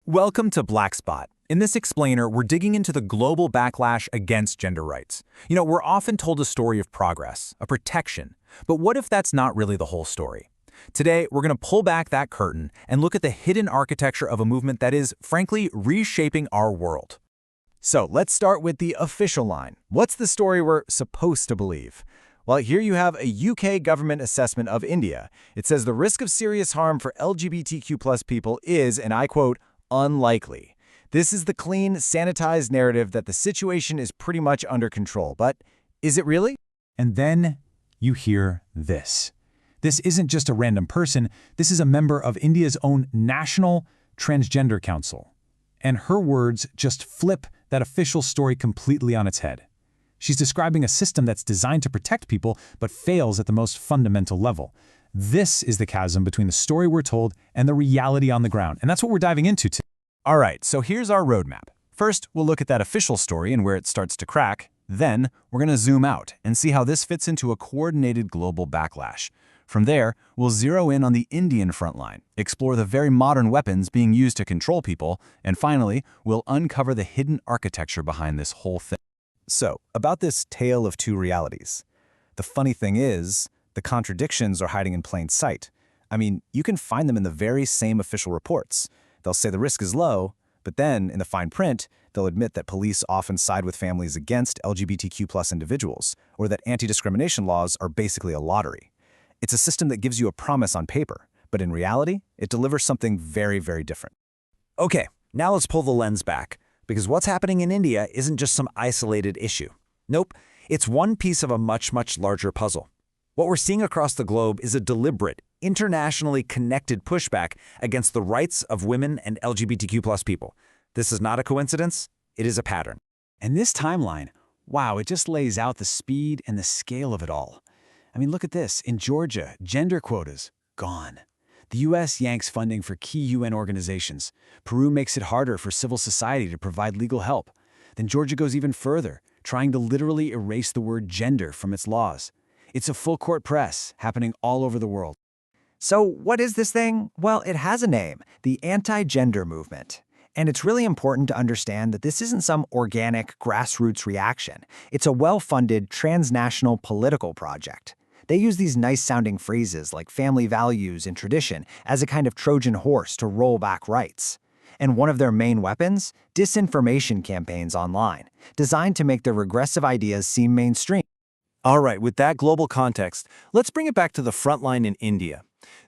Welcome to Black Spot. In this explainer, we're digging into the global backlash against gender rights. We're often told a story of progress, a protection, but what if that's not really the whole story? Today, we're going to pull back that curtain and look at the hidden architecture of a movement that is, frankly, reshaping our world. So let's start with the official line. What's the story we're supposed to believe? Well, here you have a UK government assessment of India. It says the risk of serious harm for LGBTQ+ people is, and I quote, unlikely. This is the clean, sanitized narrative that the situation is pretty much under control. But is it really? And then you hear this. This isn't just a random person. This is a member of India's own National Transgender Council. And her words just flip that official story completely on its head. She's describing a system that's designed to protect people but fails at the most fundamental level. This is the chasm between the story we're told and the reality on the ground. And that's what we're diving into today. All right, so here's our roadmap. First, we'll look at that official story and where it starts to crack. Then, we're going to zoom out and see how this fits into a coordinated global backlash. From there, we'll zero in on the Indian frontline, explore the very modern weapons being used to control people, and finally, we'll uncover the hidden architecture behind this whole thing. So, about this tale of two realities. The funny thing is, the contradictions are hiding in plain sight. I mean, you can find them in the very same official reports. They'll say the risk is low, but then, in the fine print, they'll admit that police often side with families against LGBTQ+ individuals, or that anti-discrimination laws are basically a lottery. It's a system that gives you a promise on paper, but in reality, it delivers something very, very different. Okay, now let's pull the lens back, because what's happening in India isn't just some isolated issue. Nope, it's one piece of a much, much larger puzzle. What we're seeing across the globe is a deliberate, internationally connected pushback against the rights of women and LGBTQ+ people. This is not a coincidence, it is a pattern. And this timeline, wow, it just lays out the speed and the scale of it all. I mean, look at this. In Georgia, gender quotas, gone. The U.S. yanks funding for key UN organizations. Peru makes it harder for civil society to provide legal help. Then Georgia goes even further, trying to literally erase the word gender from its laws. It's a full-court press happening all over the world. So what is this thing? Well, it has a name, the anti-gender movement. And it's really important to understand that this isn't some organic grassroots reaction. It's a well-funded transnational political project. They use these nice-sounding phrases like family values and tradition as a kind of Trojan horse to roll back rights. And one of their main weapons? Disinformation campaigns online, designed to make their regressive ideas seem mainstream. All right, with that global context, let's bring it back to the frontline in India.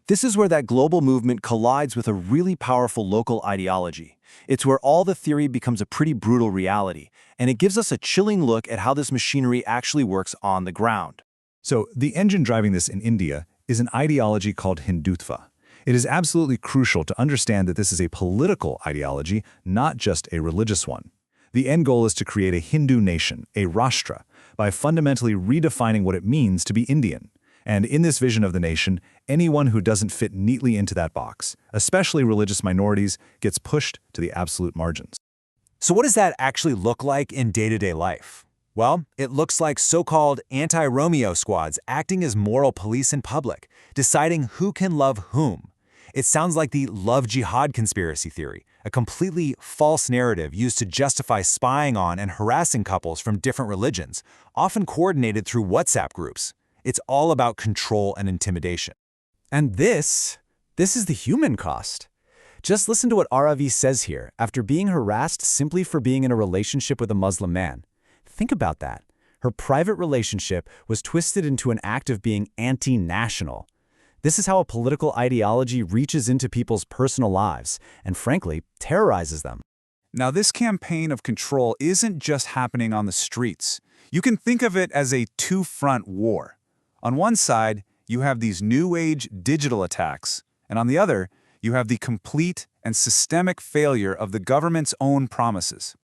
This is where that global movement collides with a really powerful local ideology. It's where all the theory becomes a pretty brutal reality, and it gives us a chilling look at how this machinery actually works on the ground. So, the engine driving this in India is an ideology called Hindutva. It is absolutely crucial to understand that this is a political ideology, not just a religious one. The end goal is to create a Hindu nation, a Rashtra, by fundamentally redefining what it means to be Indian. And in this vision of the nation, anyone who doesn't fit neatly into that box, especially religious minorities, gets pushed to the absolute margins. So what does that actually look like in day-to-day life? Well, it looks like so-called anti-Romeo squads acting as moral police in public, deciding who can love whom. It sounds like the love jihad conspiracy theory, a completely false narrative used to justify spying on and harassing couples from different religions, often coordinated through WhatsApp groups. It's all about control and intimidation. And this is the human cost. Just listen to what Ravi says here after being harassed simply for being in a relationship with a Muslim man. Think about that. Her private relationship was twisted into an act of being anti-national. This is how a political ideology reaches into people's personal lives and, frankly, terrorizes them. Now, this campaign of control isn't just happening on the streets. You can think of it as a two-front war. On one side, you have these new-age digital attacks, and on the other, you have the complete and systemic failure of the government's own promises.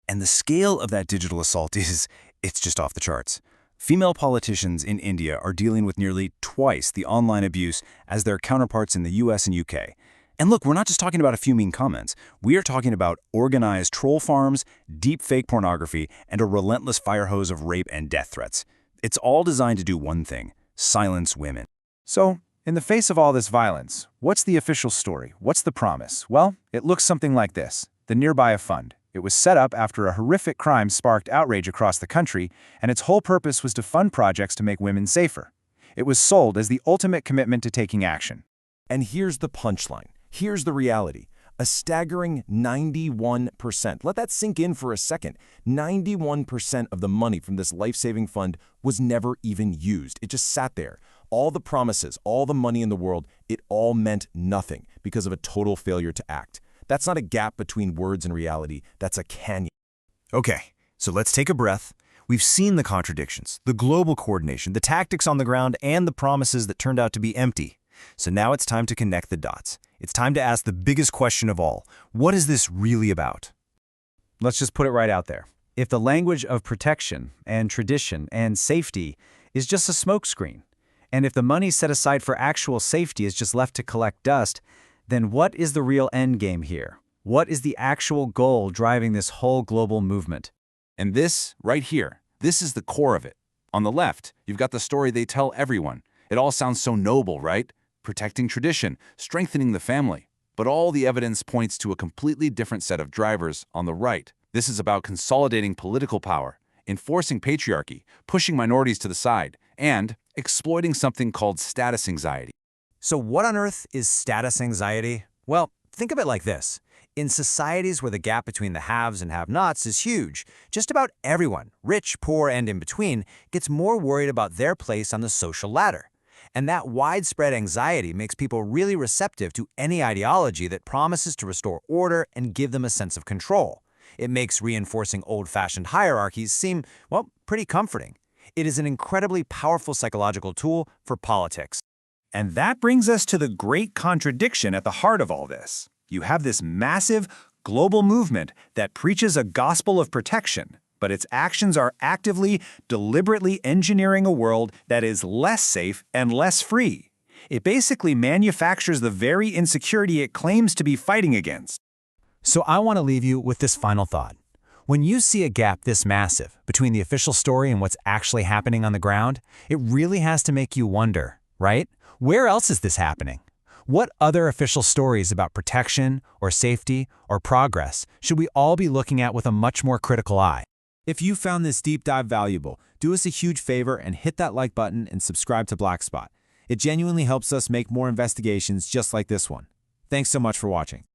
And the scale of that digital assault it's just off the charts. Female politicians in India are dealing with nearly twice the online abuse as their counterparts in the US and UK. And look, we're not just talking about a few mean comments. We are talking about organized troll farms, deep fake pornography, and a relentless fire hose of rape and death threats. It's all designed to do one thing: silence women. So, In the face of all this violence, what's the official story? What's the promise? Well, it looks something like this: the Nearby Fund. It was set up after a horrific crime sparked outrage across the country, and its whole purpose was to fund projects to make women safer. It was sold as the ultimate commitment to taking action. And here's the punchline. Here's the reality. A staggering 91%. Let that sink in for a second. 91% of the money from this life-saving fund was never even used. It just sat there. All the promises, all the money in the world, it all meant nothing because of a total failure to act. That's not a gap between words and reality. That's a canyon. Okay, so let's take a breath. We've seen the contradictions, the global coordination, the tactics on the ground, and the promises that turned out to be empty. So now it's time to connect the dots. It's time to ask the biggest question of all. What is this really about? Let's just put it right out there. If the language of protection and tradition and safety is just a smokescreen, and if the money set aside for actual safety is just left to collect dust, then what is the real end game here? What is the actual goal driving this whole global movement? And this, right here, this is the core of it. On the left, you've got the story they tell everyone. It all sounds so noble, right? Protecting tradition, strengthening the family. But all the evidence points to a completely different set of drivers on the right. This is about consolidating political power, enforcing patriarchy, pushing minorities to the side, and exploiting something called status anxiety. So what on earth is status anxiety? Well, think of it like this. In societies where the gap between the haves and have-nots is huge, just about everyone, rich, poor, and in between, gets more worried about their place on the social ladder. And that widespread anxiety makes people really receptive to any ideology that promises to restore order and give them a sense of control. It makes reinforcing old-fashioned hierarchies seem, well, pretty comforting. It is an incredibly powerful psychological tool for politics. And that brings us to the great contradiction at the heart of all this. You have this massive, global movement that preaches a gospel of protection, but its actions are actively, deliberately engineering a world that is less safe and less free. It basically manufactures the very insecurity it claims to be fighting against. So I want to leave you with this final thought. When you see a gap this massive between the official story and what's actually happening on the ground, it really has to make you wonder, right? Where else is this happening? What other official stories about protection or safety or progress should we all be looking at with a much more critical eye? If you found this deep dive valuable, do us a huge favor and hit that like button and subscribe to Black Spot. It genuinely helps us make more investigations just like this one. Thanks so much for watching.